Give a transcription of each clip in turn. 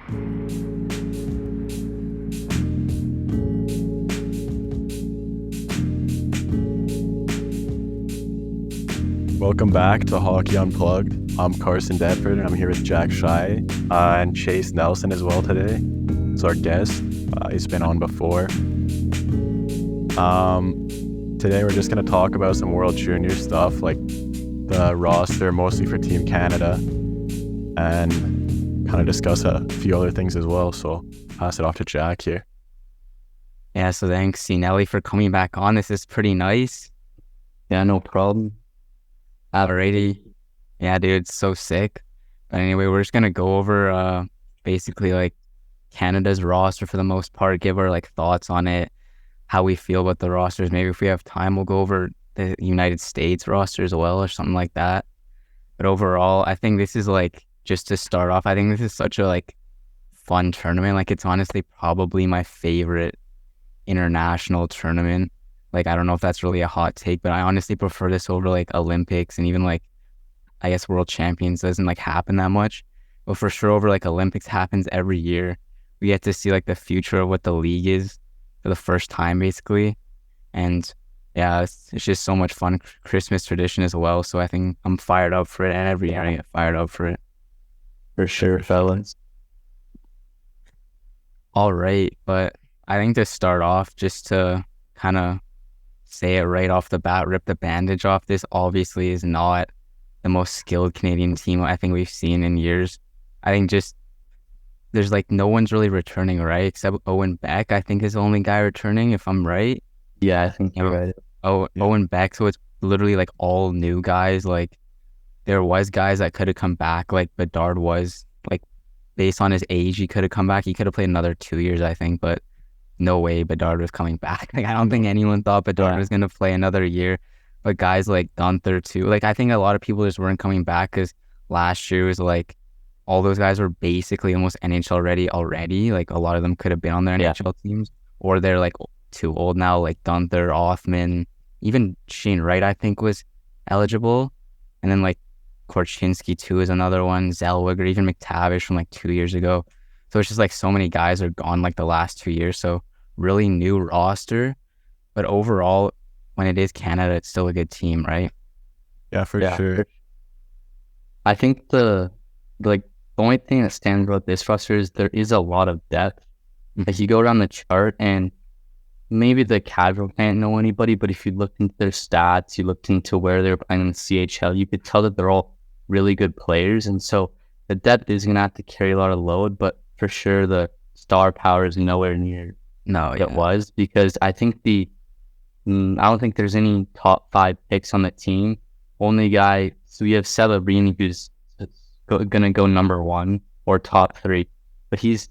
Welcome back to Hockey Unplugged. I'm Carson and I'm here with Jack Shy and Chase Nelson as well today. He's our guest. He's been on before. Today we're just going to talk about some World Junior stuff, like the roster, mostly for Team Canada, and kind of discuss a few other things as well. So pass it off to Jack here. Yeah, so thanks, Nelly, for coming back on. This is pretty nice. Yeah, no problem. Alrighty. Yeah, dude, it's so sick. But anyway, we're just going to go over basically like Canada's roster for the most part, give our like thoughts on it, how we feel about the rosters. Maybe if we have time, we'll go over the United States roster as well or something like that. But overall, I think this is like, just to start off, I think this is such a like fun tournament. Like it's honestly probably my favorite international tournament. Like, I don't know if that's really a hot take, but I honestly prefer this over like Olympics and even like, I guess World Champions doesn't like happen that much. But for sure over like Olympics happens every year. We get to see like the future of what the league is for the first time basically. And yeah, it's just so much fun. Christmas tradition as well. So I think I'm fired up for it, and every year I get fired up for it. For sure, fellas. All right, but I think to start off, just to kind of say it right off the bat, rip the bandage off, this obviously is not the most skilled Canadian team I think we've seen in years. I think just there's like no one's really returning, right? Except Owen Beck, I think is the only guy returning, if I'm right. Yeah, I think you're right. Owen Beck, so it's literally like all new guys. Like there was guys that could have come back, like Bedard was, like based on his age, he could have come back. He could have played another 2 years, I think, but no way Bedard was coming back. Like I don't think anyone thought Bedard was going to play another year. But guys like Gunther too, like I think a lot of people just weren't coming back because last year was like all those guys were basically almost NHL ready already. Like a lot of them could have been on their NHL teams, or they're like too old now, like Gunther, Othman, even Shane Wright I think was eligible. And then like Korchinski too is another one, Zellweger, even McTavish from like 2 years ago. So it's just like so many guys are gone like the last 2 years. So really new roster. But overall, when it is Canada, it's still a good team, right? Yeah, for sure. I think the only thing that stands out this roster is there is a lot of depth. If you go down the chart, and maybe the casual can't know anybody, but if you looked into their stats, you looked into where they're playing in the CHL, you could tell that they're all really good players. And so the depth is going to have to carry a lot of load, but for sure the star power is nowhere near it was, because I think I don't think there's any top 5 picks on the team. Only guy, so we have Celebrini, who's going to go number 1 or top 3, but he's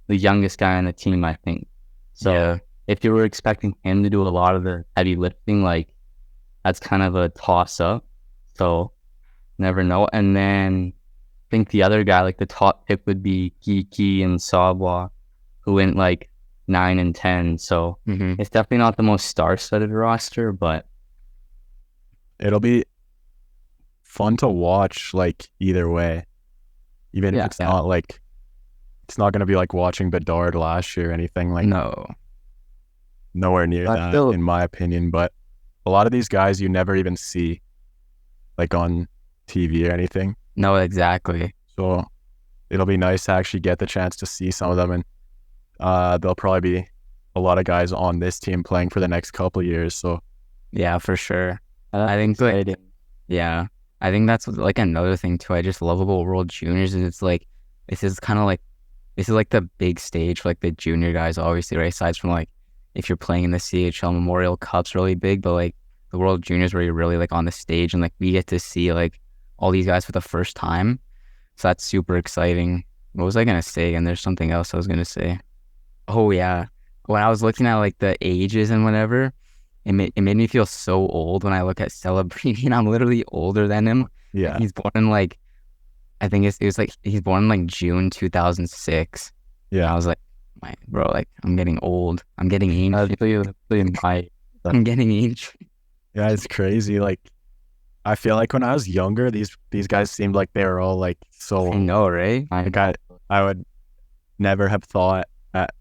the youngest guy on the team, I think. So if you were expecting him to do a lot of the heavy lifting, like that's kind of a toss up. So never know. And then I think the other guy, like the top pick would be Geeky and Savoie, who went like 9 and 10. So it's definitely not the most star-studded roster, but it'll be fun to watch like either way. Even if it's not like, it's not going to be like watching Bedard last year or anything like nowhere near that in my opinion. But a lot of these guys you never even see like on TV or anything. No, exactly. So it'll be nice to actually get the chance to see some of them, and there'll probably be a lot of guys on this team playing for the next couple of years. So yeah, for sure. I think like, I think that's like another thing too. I just love about World Juniors is it's like this is like the big stage for like the junior guys, obviously, right? Aside from like if you're playing in the CHL Memorial Cup's really big, but like the World Juniors where you're really like on the stage and like we get to see like all these guys for the first time. So that's super exciting. What was I gonna say? And there's something else I was gonna say. Oh yeah, when I was looking at like the ages and whatever, it made me feel so old when I look at Celebrini, and I'm literally older than him. Yeah, he's born in like, I think it was like he's born in like June 2006. Yeah, and I was like, bro, like I'm getting old. I'm getting ancient. I'm getting ancient. Yeah, it's crazy. Like I feel like when I was younger, these guys seemed like they were all like so. I know, right? Like I would never have thought at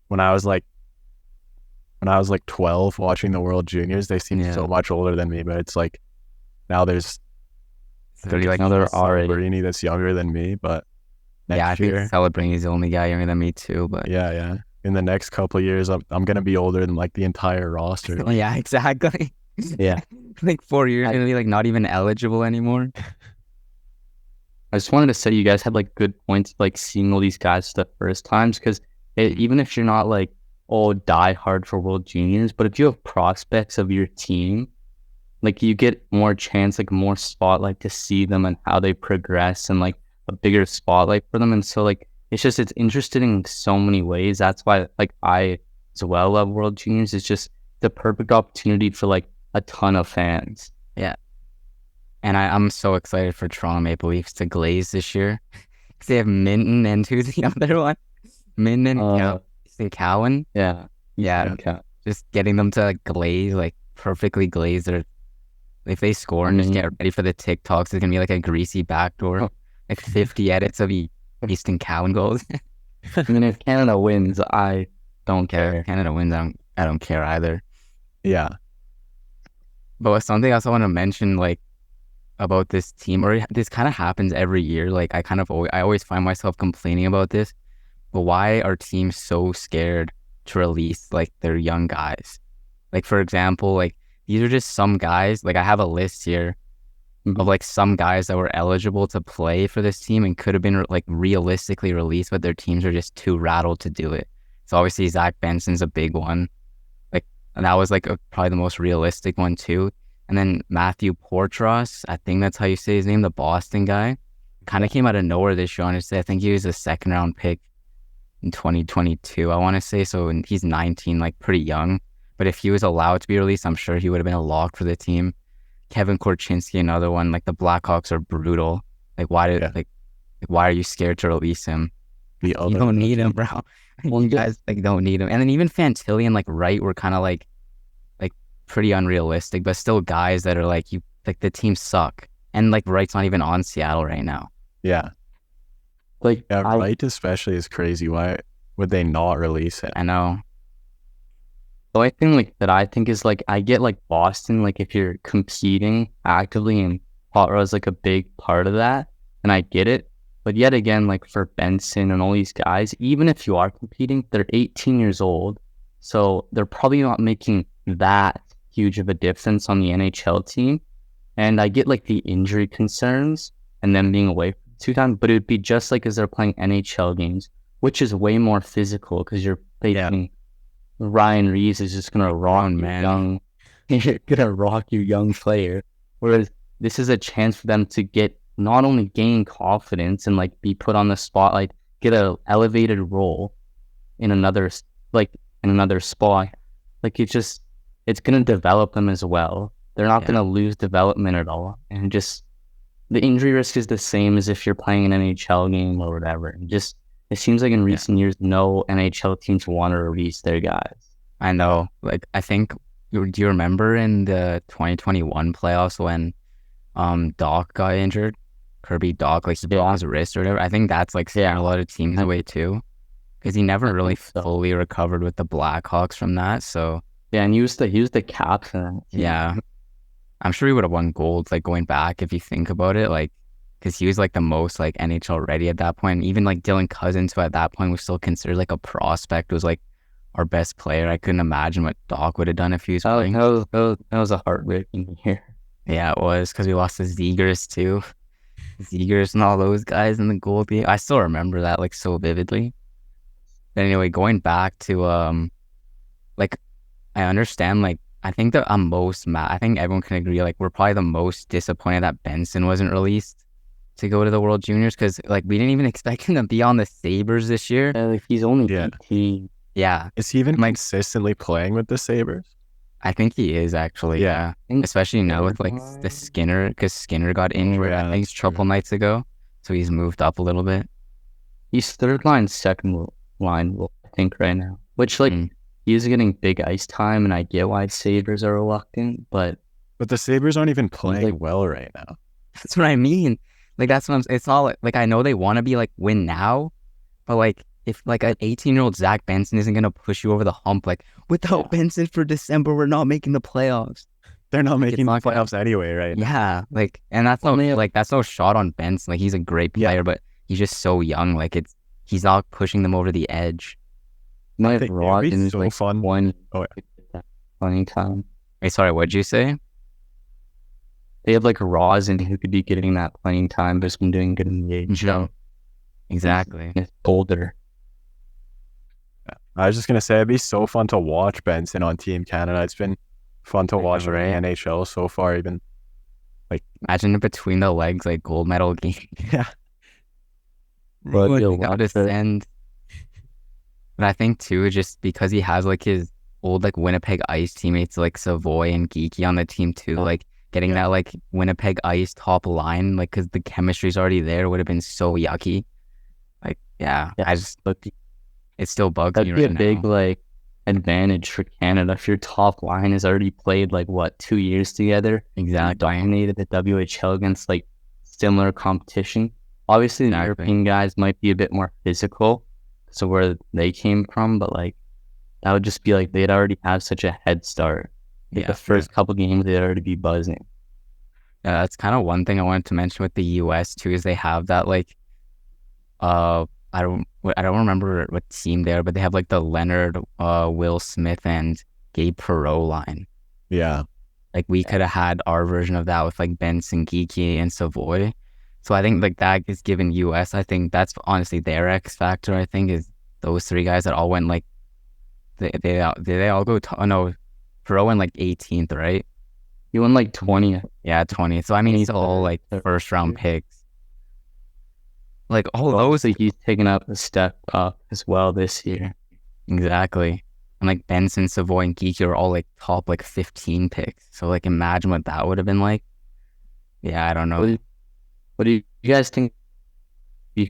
when I was like 12 watching the World Juniors, they seemed so much older than me, but it's like now there's another Celebrini that's younger than me, but next year, think Celebrini is the only guy younger than me too, but yeah. In the next couple of years, I'm gonna be older than like the entire roster. Yeah, exactly. Yeah. Like 4 years, gonna be like not even eligible anymore. I just wanted to say you guys had like good points, like seeing all these guys for the first times, because even if you're not like, die hard for World Juniors, but if you have prospects of your team, like you get more chance, like more spotlight to see them and how they progress and like a bigger spotlight for them. And so like, it's interesting in so many ways. That's why like I as well love World Juniors. It's just the perfect opportunity for like a ton of fans. Yeah. And I'm so excited for Toronto Maple Leafs to glaze this year. Because they have Minton and who's the other one? Minton and Cowan. Yeah. Just getting them to like glaze, like perfectly glaze their. If they score and just get ready for the TikToks, it's gonna be like a greasy backdoor, like 50 edits of Easton Cowan goals. I mean, if Canada wins, I don't care. If Canada wins, I don't care either. Yeah. But something else I want to mention, like about this team, or this kind of happens every year. Like I always find myself complaining about this. But why are teams so scared to release like their young guys? Like for example, like these are just some guys. Like I have a list here of like some guys that were eligible to play for this team and could have been like realistically released, but their teams are just too rattled to do it. So obviously Zach Benson's a big one. Like, and that was like probably the most realistic one too. And then Matthew Portros, I think that's how you say his name, the Boston guy, kind of came out of nowhere this year, honestly. I think he was a second round pick in 2022, I want to say. So he's 19, like pretty young. But if he was allowed to be released, I'm sure he would have been a lock for the team. Kevin Korchinski, another one. Like the Blackhawks are brutal. Like why are you scared to release him? You don't need him, bro. You guys like don't need him. And then even Fantilli and like Wright were kind of like pretty unrealistic, but still guys that are like the team suck. And like Wright's not even on Seattle right now. Yeah. Like Wright especially is crazy. Why would they not release it? I know. The only thing like that I think is like I get like Boston, like if you're competing actively, and Hot Rod is like a big part of that, and I get it. But yet again, like for Benson and all these guys, even if you are competing, they're 18 years old, so they're probably not making that huge of a difference on the NHL team. And I get like the injury concerns and them being away for 2 times, but it would be just like as they're playing NHL games, which is way more physical because you're facing Ryan Reeves is just gonna rock you're gonna rock your young player. Whereas this is a chance for them to get not only gain confidence and like be put on the spotlight, get a elevated role in another spot. Like it's gonna develop them as well. They're not gonna lose development at all. And just the injury risk is the same as if you're playing an NHL game or whatever. And just it seems like in recent years, no NHL teams want to release their guys. I know. Like, I think, do you remember in the 2021 playoffs when Doc got injured? Kirby Doc, like he broke his wrist or whatever. I think that's like scaring a lot of teams away too. Because he never really fully recovered with the Blackhawks from that. So yeah, and he was the captain. Yeah. I'm sure he would have won gold, like going back if you think about it, like because he was like the most like NHL ready at that point. Even like Dylan Cousins, who at that point was still considered like a prospect, was like our best player. I couldn't imagine what Doc would have done if he was playing. That was a heartbreaking year. Yeah, it was, because we lost to Zegers too. Zegers and all those guys in the goal game. I still remember that like so vividly. But anyway, going back to like I understand, like I think that I'm most mad. I think everyone can agree, like we're probably the most disappointed that Benson wasn't released to go to the World Juniors, because like we didn't even expect him to be on the Sabres this year. Like he's only 18. Yeah. Is he even consistently playing with the Sabres? I think he is actually. Yeah. Especially now with like the Skinner, because Skinner got injured I think a couple nights ago. So he's moved up a little bit. He's third line, second line, I think right now. Which like he's getting big ice time, and I get why Sabres are reluctant, but the Sabres aren't even playing well right now. That's what I mean. Like that's what it's not like I know they want to be like win now, but like if like an 18-year-old Zach Benson isn't gonna push you over the hump, like without Benson for December, we're not making the playoffs. They're not making the playoffs anyway, right? Yeah, like, and that's no shot on Benson. Like, he's a great player, but he's just so young. Like, he's not pushing them over the edge. My Rosin is so like fun. Playing time. Wait, sorry, what'd you say? They have like Rosin who could be getting that playing time, but has been doing good in the age. Exactly. He's older. I was just gonna say it'd be so fun to watch Benson on Team Canada. It's been fun to watch in the NHL so far. Even like imagine it between the legs, like gold medal game. Yeah, but you'll gotta send. But I think too, just because he has like his old like Winnipeg Ice teammates like Savoy and Geeky on the team too, like getting that like Winnipeg Ice top line, like because the chemistry's already there, would have been so yucky. Like I just it still bugs me right now. That'd be a big like advantage for Canada if your top line has already played like 2 years together. Exactly. Dominated the WHL against like similar competition. Obviously the European guys might be a bit more physical, so where they came from, but like that would just be like they'd already have such a head start. Like the first couple games they'd already be buzzing. Yeah, that's kind of one thing I wanted to mention with the US too, is they have that like I don't remember what team they are, but they have like the Leonard, Will Smith, and Gabe Perreault line. Yeah. Like we could have had our version of that with like Benson, Geeky, and Savoy. So I think like that is given US. I think that's honestly their X factor. I think is those three guys that all went like they all go no, Perreault went like 18th, right? He won like 20th. Yeah, 20th. So I mean he's all like first round picks. Like all those, he's taken up a step up as well this year. Exactly. And like Benson, Savoy, and Geeky are all like top like 15 picks. So like imagine what that would have been like. Yeah, I don't know. What do you guys think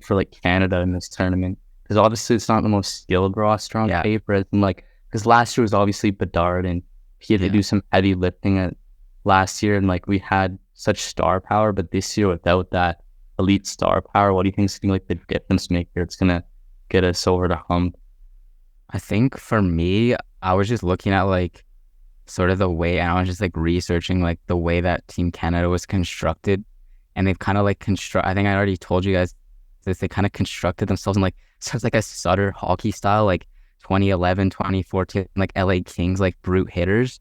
for like Canada in this tournament? Because obviously it's not the most skilled roster on paper. And like, because last year was obviously Bedard and he had to do some heavy lifting at last year, and like we had such star power, but this year without that elite star power, what do you think is like the difference maker? It's gonna get us over the hump. I think for me, I was just looking at like sort of the way, and I was just like researching like the way that Team Canada was constructed, and they've kind of like I think I already told you guys this. They kind of constructed themselves in like sort of like a Sutter hockey style, like 2011, 2014, like LA Kings, like brute hitters,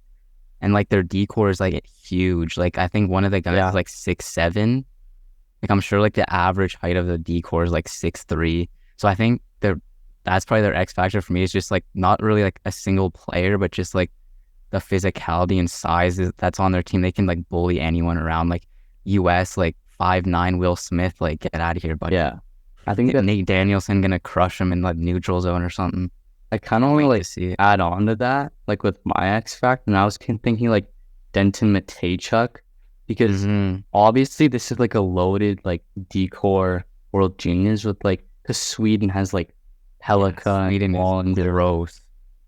and like their decor is like huge. Like I think one of the guys is like 6'7". Like I'm sure like the average height of the decor is like 6'3". So I think that's probably their X factor for me, is just like not really like a single player, but just like the physicality and size that's on their team. They can like bully anyone around. Like US, like 5'9" Will Smith, like get out of here, buddy. Yeah. I think that Nate Danielson gonna crush him in like neutral zone or something. I kind of want to like add on to that, like with my X factor, and I was thinking like Denton Matejchuk, because obviously this is like a loaded like decor World Juniors with like, because Sweden has like Pelika and Wall and Rose.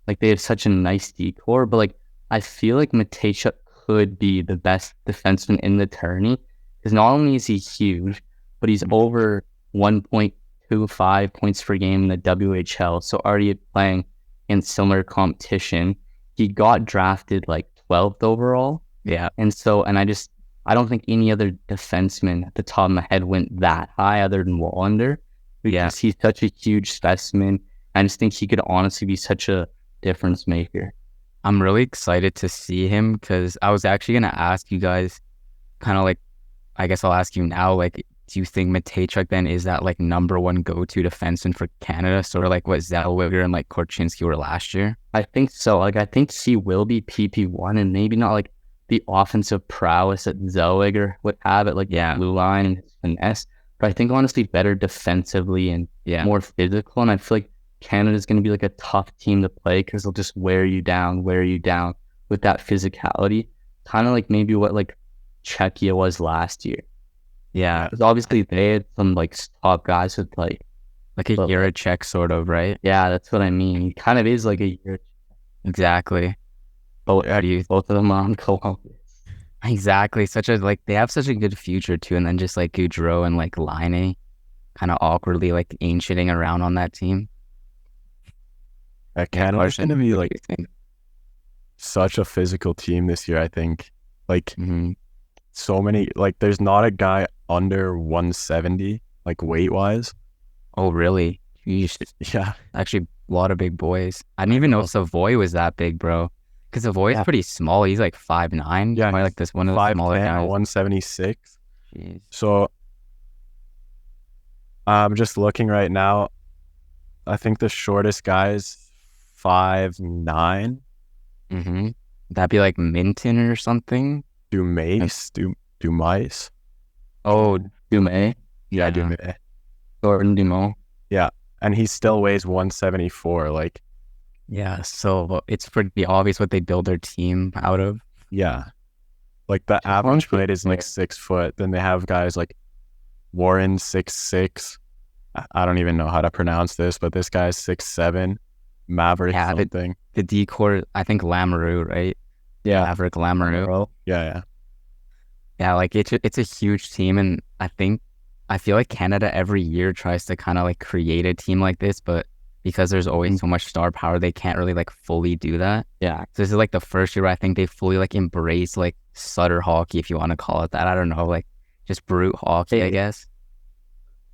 Like they have such a nice decor, but like I feel like Matejchuk could be the best defenseman in the tourney, because not only is he huge, but he's over 1.25 points per game in the WHL, so already playing in similar competition. He got drafted like 12th overall. Yeah. And I don't think any other defenseman at the top of my head went that high other than Wallander, because he's such a huge specimen. I just think he could honestly be such a difference maker. I'm really excited to see him, because I was actually going to ask you guys, kind of like, I guess I'll ask you now, like, do you think Matejchuk then is that like number one go-to defenseman for Canada, sort of like what Zellweger and like Korchinski were last year? I think so. Like, I think he will be PP1, and maybe not like the offensive prowess that Zellweger would have at like the blue line and his finesse, but I think honestly better defensively and more physical. And I feel like Canada's going to be like a tough team to play, because they'll just wear you down with that physicality. Kind of like maybe what like Czechia was last year. Yeah. Because obviously they had some like top guys with like a Jiricek sort of, right? Yeah, that's what I mean. He kind of is like a Jiricek. Exactly. Both of them are on Columbus. Exactly. They have such a good future too. And then just like Gaudreau and like Laine kind of awkwardly like ancienting around on that team. Canada's Carson, going to be what like do you think? such a physical team this year, I think. Like so many, like there's not a guy under 170, like weight wise. Oh, really? Yeah. Actually, a lot of big boys. I didn't even know Savoy was that big, bro. Because Savoy's pretty small. He's like 5'9". Yeah. Probably like this one of the smaller 5'10", guys. 176. Jeez. So I'm just looking right now. I think the shortest guy is 5'9". That'd be like Minton or something. Dumais. Oh, Dumais. Yeah, Dumais. Gordon Dumont. Yeah. And he still weighs 174. Like, yeah. So it's pretty obvious what they build their team out of. yeah. Like the average height is like 6 foot. Then they have guys like Warren 6'6". I don't even know how to pronounce this, but this guy's 6'7". Maverick something. The decor, I think Lamoureux, right? Yeah. Maverick Lamoureux. Yeah. Yeah, like it's a huge team, and I feel like Canada every year tries to kind of like create a team like this, but because there's always so much star power, they can't really like fully do that. Yeah. So this is like the first year where I think they fully like embrace like Sutter hockey, if you want to call it that. I don't know, like just brute hockey, I guess.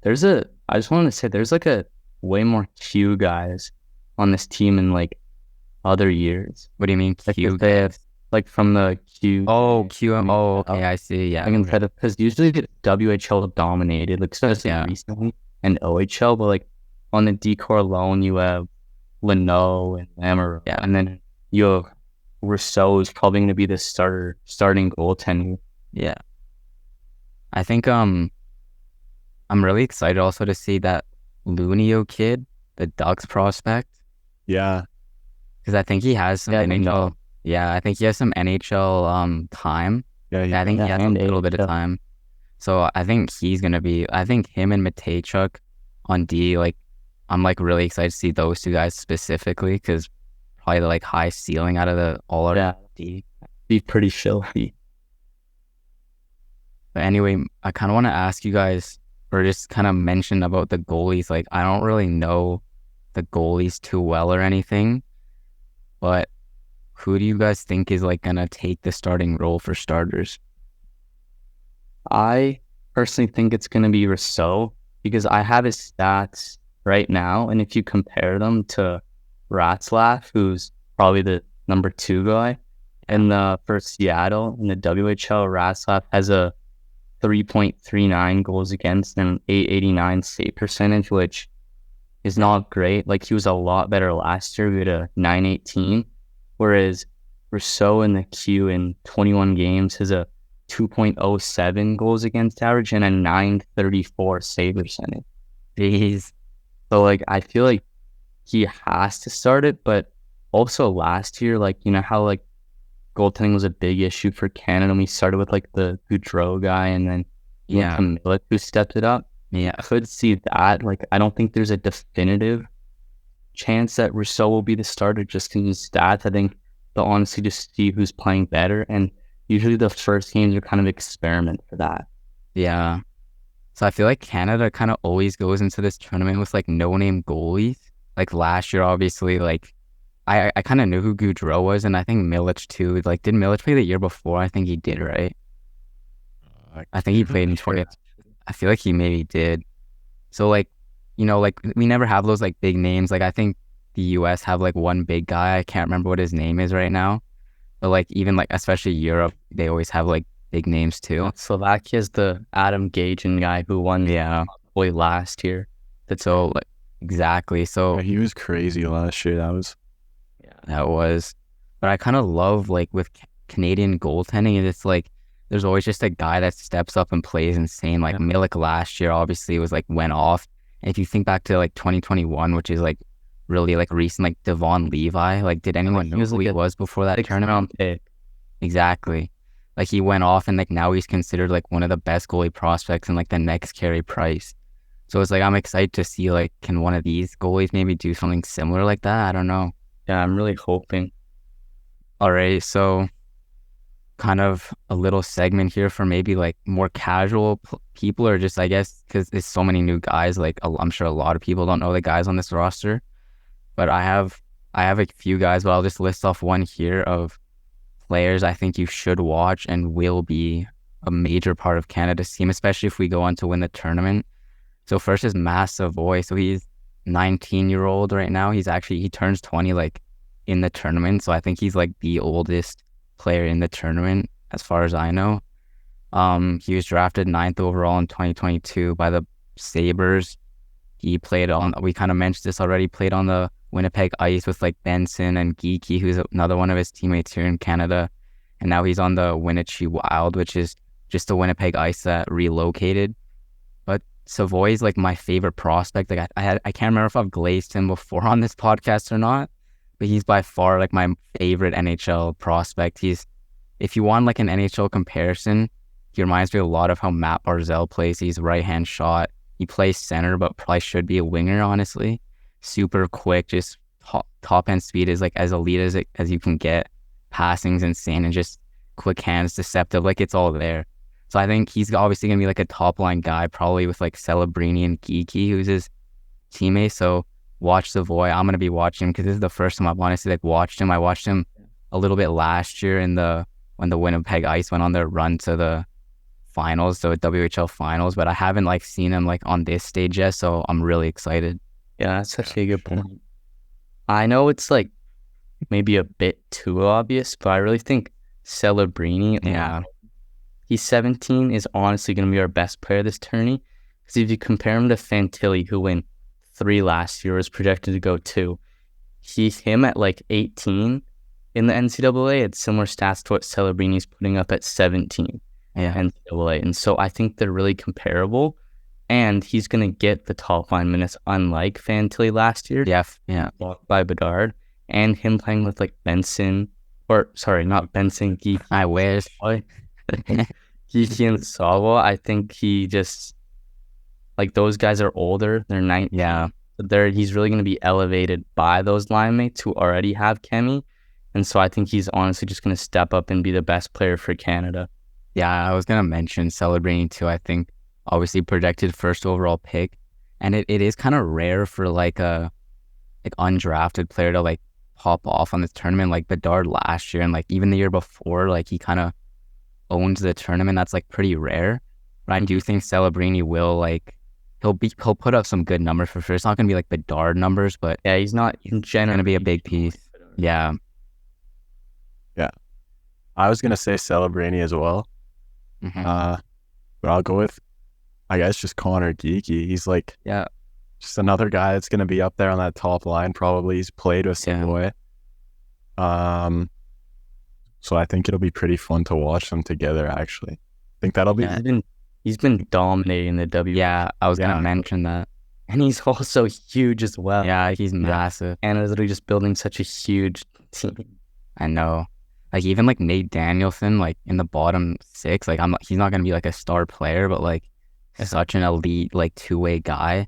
I just want to say there's like a way more Q guys on this team in like other years. What do you mean like Q? They have like from the Q. Oh, QM. Oh, okay, I see. Yeah. Because usually the WHL dominated, like especially recently, and OHL, but like on the decor alone, you have Leno and Lamoureux, and then you have Rousseau is probably going to be the starting goaltender. Yeah. I think I'm really excited also to see that Lunio kid, the Ducks prospect. Yeah. Because I think he has some NHL. Yeah, I think he has some NHL time. Yeah, I think he has a little bit of time. So I think he's gonna be. I think him and Matejchuk on D. Like, I'm like really excited to see those two guys specifically because probably the like high ceiling out of the all our D. Be pretty filthy. But anyway, I kind of want to ask you guys, or just kind of mention about the goalies. Like, I don't really know the goalies too well or anything, but who do you guys think is like gonna take the starting role for starters? I personally think it's gonna be Rousseau because I have his stats right now, and if you compare them to Ratzlaff, who's probably the number 2 guy, and for Seattle in the WHL, Ratzlaff has a 3.39 goals against and 889 save percentage, which is not great. Like, he was a lot better last year. We had a 918, whereas Rousseau in the Q in 21 games has a 2.07 goals against average and a 934 save percentage. Jeez. So, like, I feel like he has to start it, but also last year, like, you know how, like, goaltending was a big issue for Canada, and we started with, like, the Goudreau guy, and then Millet, who stepped it up. Yeah, I could see that. Like, I don't think there's a definitive chance that Rousseau will be the starter just because of his stats. I think they'll honestly just see who's playing better, and usually the first games are kind of experiment for that. Yeah. So I feel like Canada kind of always goes into this tournament with like no-name goalies. Like last year, obviously, like I kind of knew who Goudreau was, and I think Milic too. Like, did Milic play the year before? I think he did, right? I think he played in 20. I feel like he maybe did. So like, you know, like we never have those like big names. Like I think the US have like one big guy. I can't remember what his name is right now. But like even like especially Europe, they always have like big names too. Slovakia's the Adam Gajan guy who won boy last year. That's so like exactly. So he was crazy last year. That was. But I kind of love like with Canadian goaltending, and it's like there's always just a guy that steps up and plays insane. Like Milic last year obviously was like went off. And if you think back to like 2021, which is like really like recent, like Devon Levi, like did anyone know who he was before that tournament? Exactly. Like he went off, and like now he's considered like one of the best goalie prospects in like the next Carey Price. So it's like I'm excited to see like can one of these goalies maybe do something similar like that? I don't know. Yeah, I'm really hoping. All right, so kind of a little segment here for maybe like more casual people, or just I guess because there's so many new guys. Like I'm sure a lot of people don't know the guys on this roster, but I have I have a few guys, but I'll just list off one here of players I think you should watch and will be a major part of Canada's team, especially if we go on to win the tournament. So first is Matt Savoy. So he's 19-year-old right now. He turns 20 like in the tournament. So I think he's like the oldest player in the tournament as far as I know. He was drafted 9th overall in 2022 by the Sabres. He played on, we kind of mentioned this already, played on the Winnipeg Ice with like Benson and Geeky, who's another one of his teammates here in Canada. And now he's on the Wenatchee Wild, which is just the Winnipeg Ice that relocated. But Savoy is like my favorite prospect. Like I can't remember if I've glazed him before on this podcast or not, but he's by far like my favorite NHL prospect. If you want like an NHL comparison, he reminds me a lot of how Matt Barzal plays. He's right-hand shot. He plays center, but probably should be a winger, honestly. Super quick, just top end speed is like as elite as you can get. Passing's insane and just quick hands, deceptive, like it's all there. So I think he's obviously gonna be like a top line guy, probably with like Celebrini and Geeky, who's his teammate. So watch Savoy. I'm gonna be watching him because this is the first time I've honestly like watched him. I watched him a little bit last year when the Winnipeg Ice went on their run to the finals, so WHL finals, but I haven't like seen him like on this stage yet, so I'm really excited. Yeah, that's such a good point. I know it's like maybe a bit too obvious, but I really think Celebrini, he's 17, is honestly going to be our best player this tourney. Because if you compare him to Fantilli, who went 3 last year, was projected to go 2, him at like 18 in the NCAA, it's similar stats to what Celebrini's putting up at 17 NCAA. And so I think they're really comparable. And he's going to get the top line minutes, unlike Fantilli last year. Blocked by Bedard. And him playing with like Benson, or sorry, not Benson, Geeky. I wish. Geeky and Savo. I think he just, like, those guys are older. They're 19. Yeah. He's really going to be elevated by those line mates who already have Kemi. And so I think he's honestly just going to step up and be the best player for Canada. Yeah, I was going to mention Celebrini too. I think obviously projected first overall pick. And it is kind of rare for like a undrafted player to like pop off on this tournament, like Bedard last year and like even the year before, like he kind of owns the tournament. That's like pretty rare. But I do think Celebrini will like, he'll put up some good numbers for sure. It's not going to be like Bedard numbers, but yeah, he's not in general going to be a big piece. Yeah. Yeah. I was going to say Celebrini as well. Mm-hmm. But I'll go with, I guess, just Connor Geeky. He's like, just another guy that's going to be up there on that top line. Probably he's played with Savoy. So I think it'll be pretty fun to watch them together. Actually, I think that'll be. He's been dominating the W. Yeah, I was gonna mention that, and he's also huge as well. Yeah, he's massive. Canada's literally just building such a huge team. I know. Like even like Nate Danielson, like in the bottom 6, like he's not gonna be like a star player, but like such an elite like two-way guy.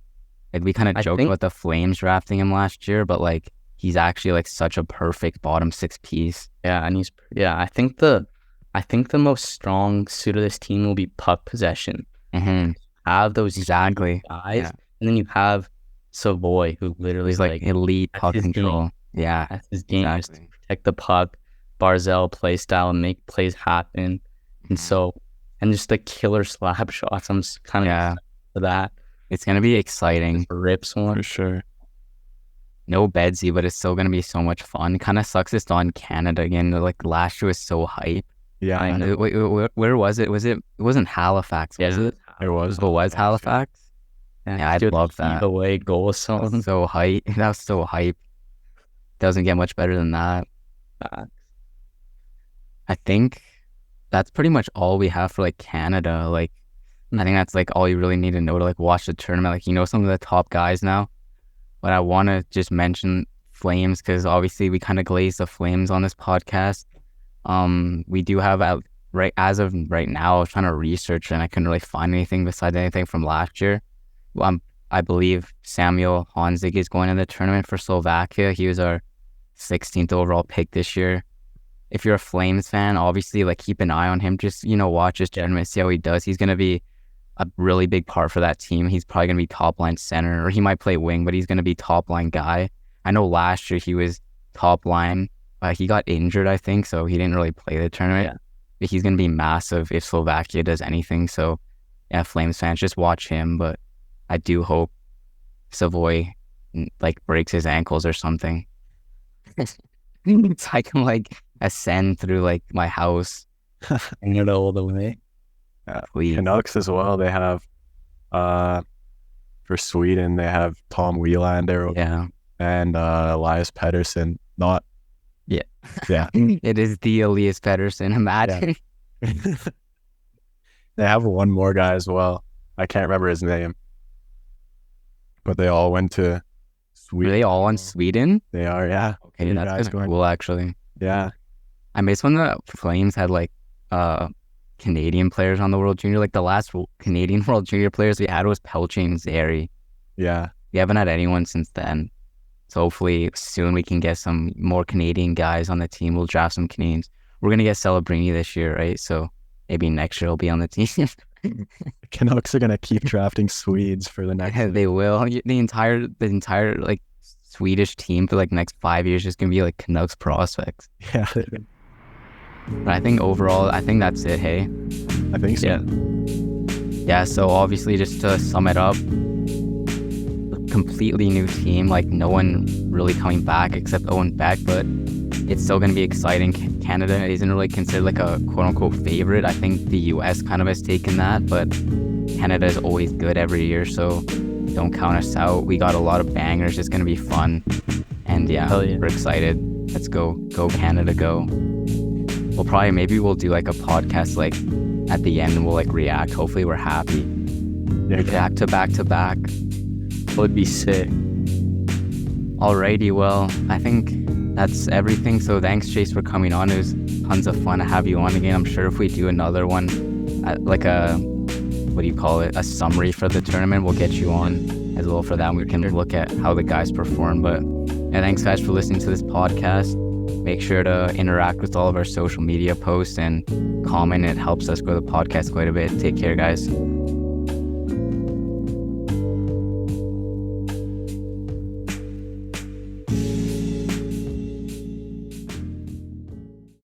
Like we kind of joked about the Flames drafting him last year, but like he's actually like such a perfect bottom 6 piece. Yeah, and I think the most strong suit of this team will be puck possession. Mm-hmm. Have those guys, and then you have Savoy, who literally is like elite puck control. Game. Yeah, that's his game. Exactly. Just protect the puck, Barzal play style, and make plays happen. And so, and just the killer slap shots. I'm kind of for that. It's gonna be exciting. Rips one for sure. No Bedsy, but it's still gonna be so much fun. Kind of sucks it's on Canada again. Like last year was so hype. Yeah, I know. Where was it? It wasn't Halifax, was it? It was. It was Halifax? Yeah, I love that. Away goal song. So hype. That was so hype. Doesn't get much better than that. I think that's pretty much all we have for like Canada. Like, I think that's like all you really need to know to like watch the tournament. Like, you know, some of the top guys now. But I want to just mention Flames because obviously we kind of glaze the Flames on this podcast. We do have as of right now, I was trying to research and I couldn't really find anything besides anything from last year. I believe Samuel Honzig is going to the tournament for Slovakia. He was our 16th overall pick this year. If you're a Flames fan, obviously like keep an eye on him. Just, you know, watch his tournament, see how he does. He's going to be a really big part for that team. He's probably going to be top line center, or he might play wing, but he's going to be top line guy. I know last year he was top line. He got injured, I think, so he didn't really play the tournament. Yeah. But he's going to be massive if Slovakia does anything. So, yeah, Flames fans, just watch him. But I do hope Savoy like breaks his ankles or something. So I can like ascend through like my house and get all the way. Canucks as well. They have for Sweden they have Tom Wielander and Elias Pettersson. Yeah. Yeah. It is the Elias Pettersson. Imagine. Yeah. They have one more guy as well. I can't remember his name. But they all went to Sweden. Are they all on Sweden? They are, yeah. Okay, that's kind of cool, actually. Yeah. I miss when the Flames had like Canadian players on the World Junior. Like the last Canadian World Junior players we had was Pelche and Zary. Yeah. We haven't had anyone since then. So hopefully soon we can get some more Canadian guys on the team. We'll draft some Canadians. We're going to get Celebrini this year, right? So maybe next year he'll be on the team. Canucks are going to keep drafting Swedes for the next... They will. The entire like Swedish team for like next 5 years is going to be like Canucks prospects. Yeah. But I think overall, I think that's it, hey? I think so. Yeah, so obviously just to sum it up, completely new team, like no one really coming back except Owen Beck, but it's still going to be exciting. Canada isn't really considered like a quote-unquote favorite. I think the US kind of has taken that, but Canada is always good every year, so don't count us out. We got a lot of bangers. It's going to be fun. And yeah, we're excited. Let's go. Go Canada, go. Maybe we'll do like a podcast like at the end and we'll like react. Hopefully we're happy. Yeah, back to back. Would be sick. Alrighty, well, I think that's everything. So thanks, Chase, for coming on. It was tons of fun to have you on again. I'm sure if we do another one, like a summary for the tournament, we'll get you on as well for that. We can look at how the guys perform. But yeah, thanks guys for listening to this podcast. Make sure to interact with all of our social media posts and comment. It helps us grow the podcast quite a bit. Take care, guys.